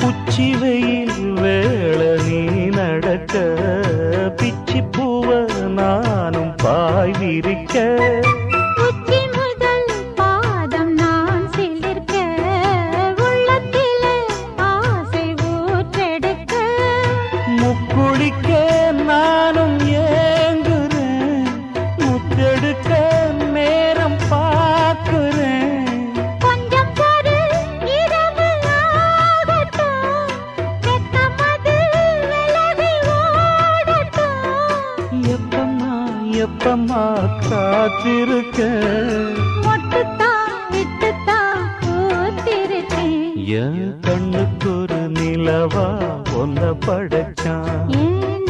உச்சி வெயில் வேள நீ நடக்க பிச்சி பூவ நானும் பாய் விரிக்க உச்சி முதல் பாதம் நான் சிலிர்க்க உள்ளத்திலே ஆசை ஊற்றெடுக்க முக்குளிக்க நானும் ஏங்குறேன் முத்தெடுக்க நேரம் பார்க்கிறேன் கொஞ்சம் பொறு இரவு ஆகட்டும் வெக்கமது விலகி ஓடட்டும் எப்பம்மா காத்திருக்க மொட்டுத்தான் விட்டுத்தான் கூத்திருக்கேன் என் கண்ணுக்கு ஒரு நிலவா ஒன்ன படைச்சான் ஏன்